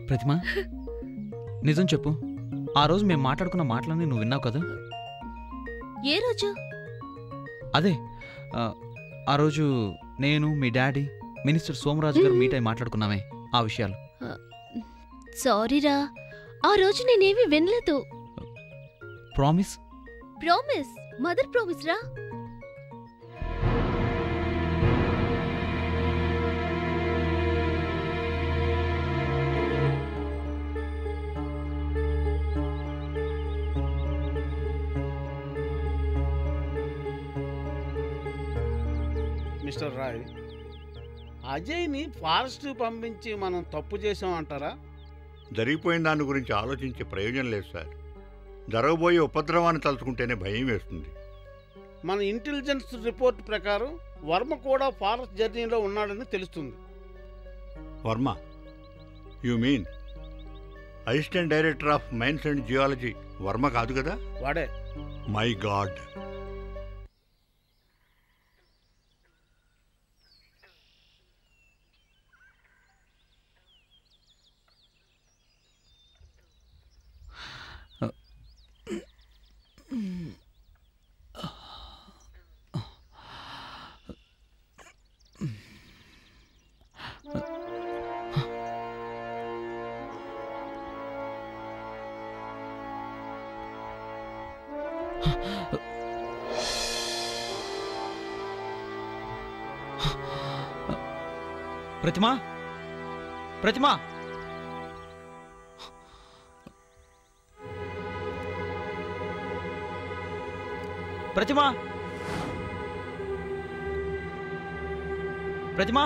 ప్రతిమ, నిజం చెప్పు, ఆ రోజు మేము మాట్లాడుకున్న మాటలని నువ్వు విన్నావు కదా? ఏ రోజు? అదే ఆ రోజు నేను, మీ డాడీ, మినిస్టర్ సోమరాజు గారు మీట్ అయి మాట్లాడుకున్నామే ఆ విషయాలు. సారీరా, ఆ రోజు నేనేమీ వినలేదు. ప్రామిస్? ప్రామిస్, మదర్ ప్రామిస్ రా. మిస్టర్ రాయ్, అజయ్ని ఫారెస్ట్ పంపించి మనం తప్పు చేసామంటారా? జరిగిపోయిన దాని గురించి ఆలోచించే ప్రయోజనం లేదు సార్. జరగబోయే ఉపద్రవాన్ని తలుచుకుంటేనే భయం వేస్తుంది. మన ఇంటెలిజెన్స్ రిపోర్ట్ ప్రకారం వర్మ కూడా ఫారెస్ట్ జర్నీలో ఉన్నాడని తెలుస్తుంది. Varma? You mean assistant director of mines and geology Varma కాదు కదా? వాడే. My god. ప్రతిమా, ప్రతిమా, ప్రతిమా, ప్రతిమా.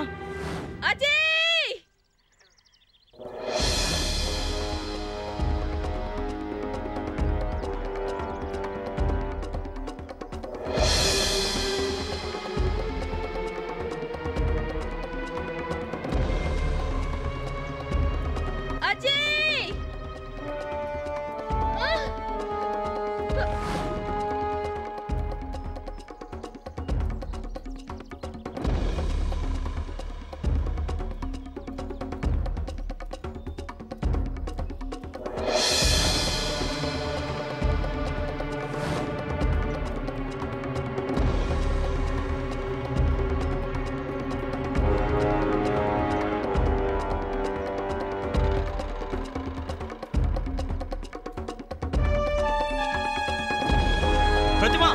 అజయ్! ప్రతిమా,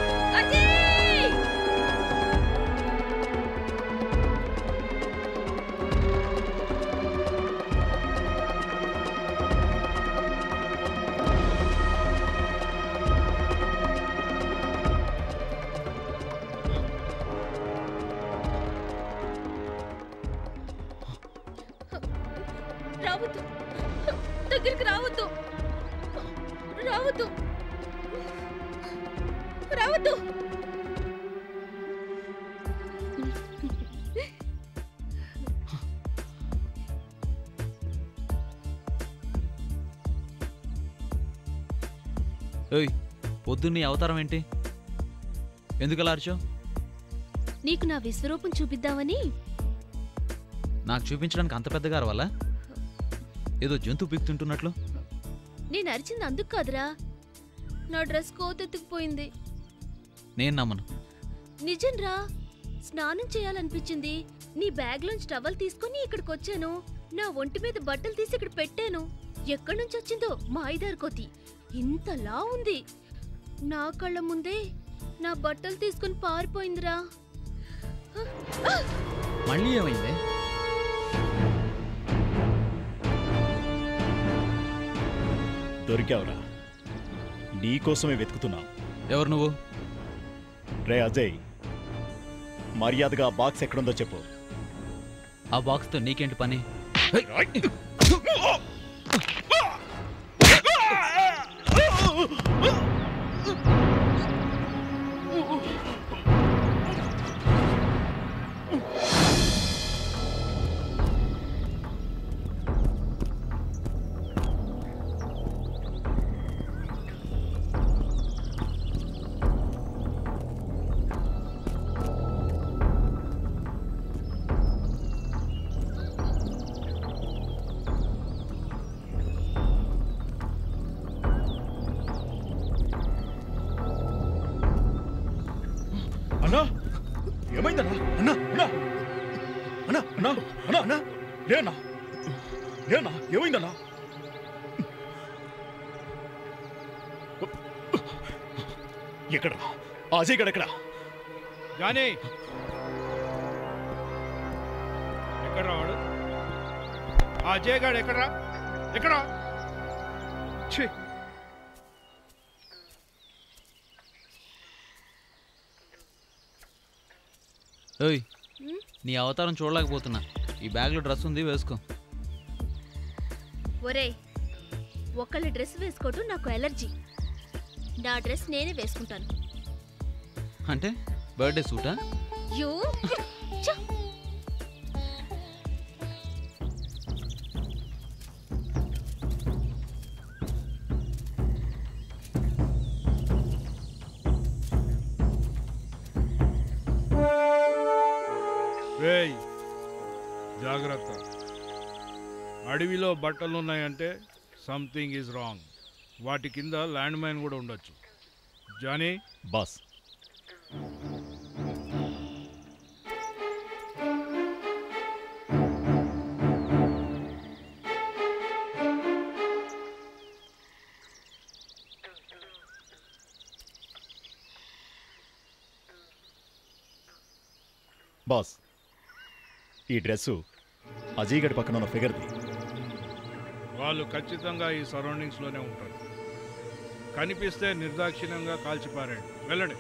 రావద్దు, దగ్గరికి రావద్దు, రావద్దు, రావద్దు. ఏయ్, పొద్దున్నే అవతారం ఏంటి? ఎందుకలా అరిచావు? నీకు నా విశ్వరూపం చూపిద్దామని. నాకు చూపించడానికి అంత పెద్దగా అరవాలా? ఏదో జంతువు పీకుతుంటున్నట్లు. నేను అరిచింది అందుకు కాదురా, నా డ్రెస్ కోతెత్తుకుపోయింది. నేను నమ్మను. నిజంరా, స్నానం చేయాలనిపించింది. నీ బ్యాగ్లోంచి టవల్ తీసుకుని ఇక్కడికి వచ్చాను. నా ఒంటి మీద బట్టలు తీసి ఇక్కడ పెట్టాను. ఎక్కడి నుంచి వచ్చిందో మాయిదారు కోతి ఇంతలా ఉంది. నా కళ్ళ ముందే నా బట్టలు తీసుకుని పారిపోయిందిరా. మళ్ళీ ఏమైంది? దొరికావురా, నీకోసమే వెతుకుతున్నా. ఎవరు నువ్వు? రే అజయ్, మర్యాదగా బాక్స్ ఎక్కడుందో చెప్పు. ఆ బాక్స్తో నీకేంటి పని? అన్నా అన్నా అన్నా లేనా లేనా ఏమైందన్నా? ఎక్కడ అజయ్ గడ ఎక్కడ? జానీ ఎక్కడ వాడు? ఆ అజయ్ గాడు ఎక్కడ్రా? ఎక్కడా? ఛీ! ఓయ్ నీ అవతారం చూడలేకపోతున్నా. ఈ బ్యాగ్లో డ్రెస్ ఉంది, వేసుకో. ఒరేయ్, ఒకళ్ళ డ్రెస్ వేసుకోవటం నాకు ఎలర్జీ. నా డ్రెస్ నేనే వేసుకుంటాను. అంటే బర్త్డే సూటా? యూ ఛ! రేయ్ జాగ్రత్త. అడవిలో బట్టలు ఉన్నాయంటే సంథింగ్ ఈజ్ రాంగ్. వాటి కింద ల్యాండ్ మైన్ కూడా ఉండొచ్చు. జానీ బాస్ బాస్ ఈ డ్రెస్సు అజయ్ గడి పక్కన ఉన్న ఫిగర్ది. వాళ్ళు ఖచ్చితంగా ఈ సరౌండింగ్స్లోనే ఉంటారు. కనిపిస్తే నిర్దాక్షిణ్యంగా కాల్చిపారండి. వెళ్ళండి.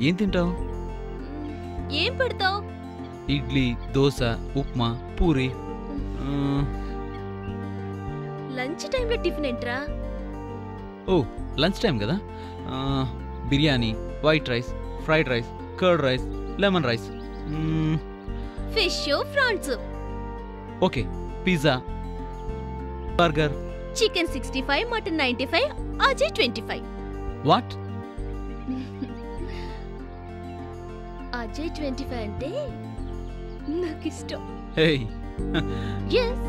ఏం తింటావు? ఏం పెడతావు? ఇడ్లీ, దోశ, ఉప్మా, పూరి. లంచ్ టైంలో టిఫిన్ ఏంట్రా? ఓ లంచ్ టైం కదా. Biryani, white rice, fried rice, curd rice, lemon rice, fish, prawns. Okay, pizza, burger, chicken 65, mutton 95, Ajay 25. What? Ajay 25 అంటే నాకు ఇష్టం. హే, ఎస్